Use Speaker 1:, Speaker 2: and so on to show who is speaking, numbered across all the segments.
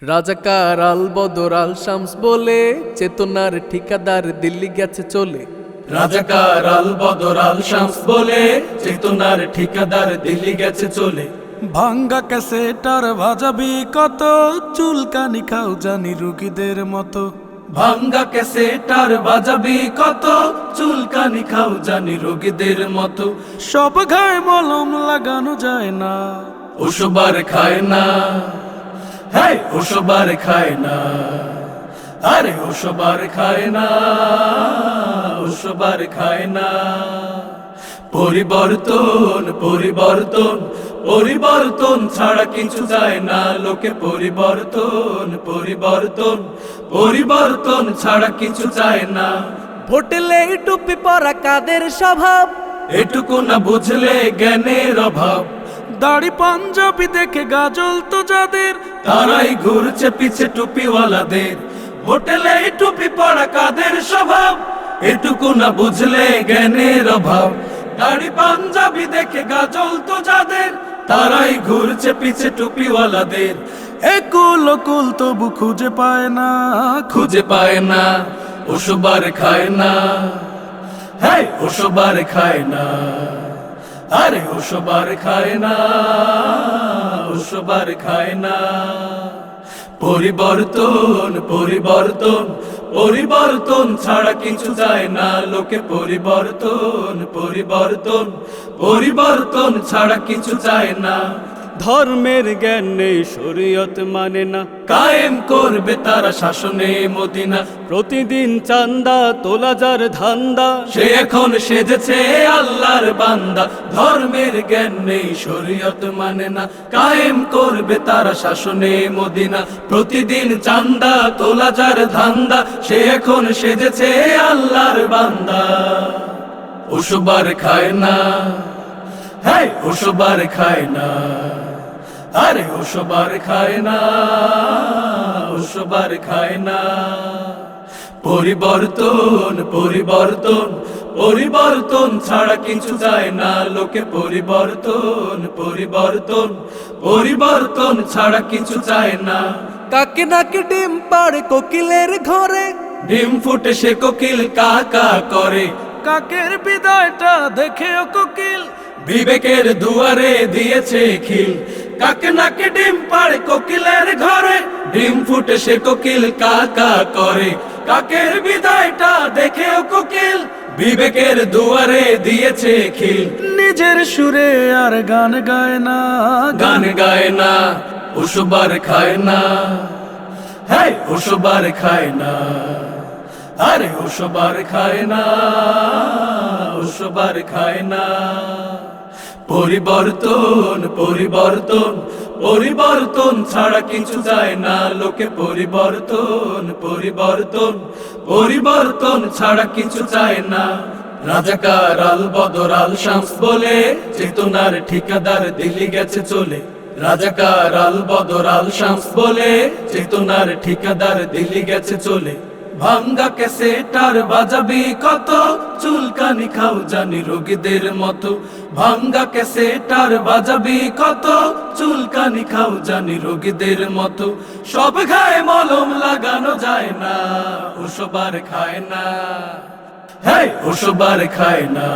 Speaker 1: রাজাকার আল বদর আল শামস বলে চেতনার ঠিকাদার দিল্লি গেছে চলে।
Speaker 2: রাজাকার আল বদর আল শামস বলে চেতনার ঠিকাদার দিল্লি গেছে চলে।
Speaker 3: ভাঙ্গা ক্যাসেটার ভাজাবি কত, চুলকানি খাও জানি রুগীদের মতো।
Speaker 2: ভাঙ্গা ক্যাসেটার বাজাবি কত, চুলকানি খাও জানি রোগীদের মতো।
Speaker 3: সব ঘায়ে মলম লাগানো যায় না,
Speaker 2: ওসবার খায় না, হ্যাঁ ওসবার খায় না, আরে ওসবার খায় না, ওসবার খায় না। পরিবর্তন পরিবর্তন পরিবর্তন ছাড়া কিছু যায় না লোকে। পরিবর্তন পরিবর্তন পরিবর্তন ছাড়া কিছু যায় না।
Speaker 1: ভোটলে টুপি পরা কাদের স্বভাব,
Speaker 2: এটুকু না বুঝলে জ্ঞানের অভাব।
Speaker 3: দাড়ি পাঞ্জাবি দেখে গাজল তো যাদের,
Speaker 2: তারাই ঘুরছে পিছে টুপিওয়ালাদের। হোটেলে টুপি পরা কাদের স্বভাব, এটুকু না বুঝলে জ্ঞানের অভাব। দাড়ি পাঞ্জাবি দেখে গাজল তো যাদের, তারাই ঘুরছে পিছে টুপিওয়ালাদের।
Speaker 3: একুল কুল তবু খুঁজে পায় না,
Speaker 2: খুঁজে পায় না, ওসবার খায় না, হ্যাঁ ওসবার খায় না, আরে ওসবার খায় না, ওসবার খায় না। পরিবর্তন পরিবর্তন পরিবর্তন ছাড়া কিছু যায় না লোকে। পরিবর্তন পরিবর্তন পরিবর্তন ছাড়া কিছু যায় না।
Speaker 4: ধর্মের জ্ঞান নেই, শরীয়ত মানে না,
Speaker 2: কায়েম করবে তারা শাসনে মদিনা।
Speaker 4: প্রতিদিন চান্দা তোলা যার ধান্দা,
Speaker 2: সে এখন সেজেছে আল্লাহর বান্দা। ধর্মের জ্ঞান নেই, শরীয়ত মানে না, কায়েম করবে তারা শাসনে মদিনা। প্রতিদিন চান্দা তোলা যার ধান্দা, সে এখন সেজেছে আল্লাহর বান্দা। ওসবার খায় না, হ্যাঁ ওসবার খায় না, আরে ওসবার খায় না, ওসবার খায় না। পরিবর্তন পরিবর্তন পরিবর্তন ছাড়া কিছু যায় না লোকে। পরিবর্তন পরিবর্তন পরিবর্তন ছাড়া কিছু চায় না।
Speaker 1: কাকে নাকে ডিম পাড়ে কোকিলের ঘরে,
Speaker 2: ডিম ফুটে সে কোকিল কা কা করে।
Speaker 3: কাকের বিদায়টা দেখেও কোকিল,
Speaker 2: বিবেকের দুয়ারে দিয়েছে খিল। কাকে নাকে ডিম পাড়ে কোকিলের ঘরে, ডিম ফুটে সে কোকিল কা কা করে। কাকের বিদায়টা দেখেও কোকিল, বিবেকের দুয়ারে দিয়েছে খিল।
Speaker 3: নিজের সুরে আর গান গায় না,
Speaker 2: গান গায় না, ওসবার খায় না, হ্যাঁ ওসবার খায় না, আরে ওসবার খায় না, ওসবার খায় না। পরিবর্তন পরিবর্তন পরিবর্তন ছাড়া কিছু যায় না লোকে। পরিবর্তন পরিবর্তন পরিবর্তন ছাড়া কিছু চায় না। রাজাকার আল বদর আল শামস বলে চেতনার ঠিকাদার দিল্লি গেছে চলে। রাজাকার আল বদর আল শামস বলে চেতনার ঠিকাদার দিল্লি গেছে চলে। ভাঙ্গা ক্যাসেটার বাজাবি কত, চুলকানি খাও জানি রোগীদের মতো। ভাঙ্গা ক্যাসেটার বাজাবি কত, চুলকানি খাও জানি রোগীদের মতো। সব ঘায়ে মলম লাগানো যায় না, ওসবার খায় না, হ্যাঁ ওসবার খায় না,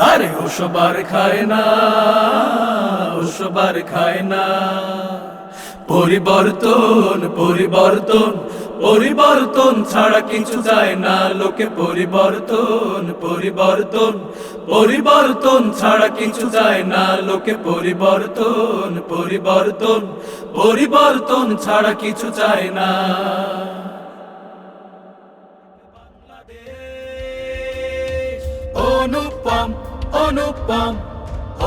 Speaker 2: আরে ওসবার খায় না, ওসবার খায় না। পরিবর্তন পরিবর্তন পরিবর্তন ছাড়া কিছু যায় না লোকে। পরিবর্তন পরিবর্তন পরিবর্তন ছাড়া কিছু যায় না লোকে। পরিবর্তন পরিবর্তন পরিবর্তন ছাড়া কিছু চায় না। অনুপম অনুপম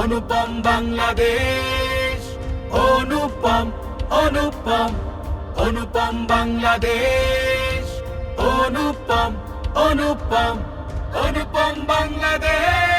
Speaker 2: অনুপম বাংলাদেশ। অনুপম অনুপম অনুপম বাংলাদেশ। অনুপম অনুপম অনুপম বাংলাদেশ।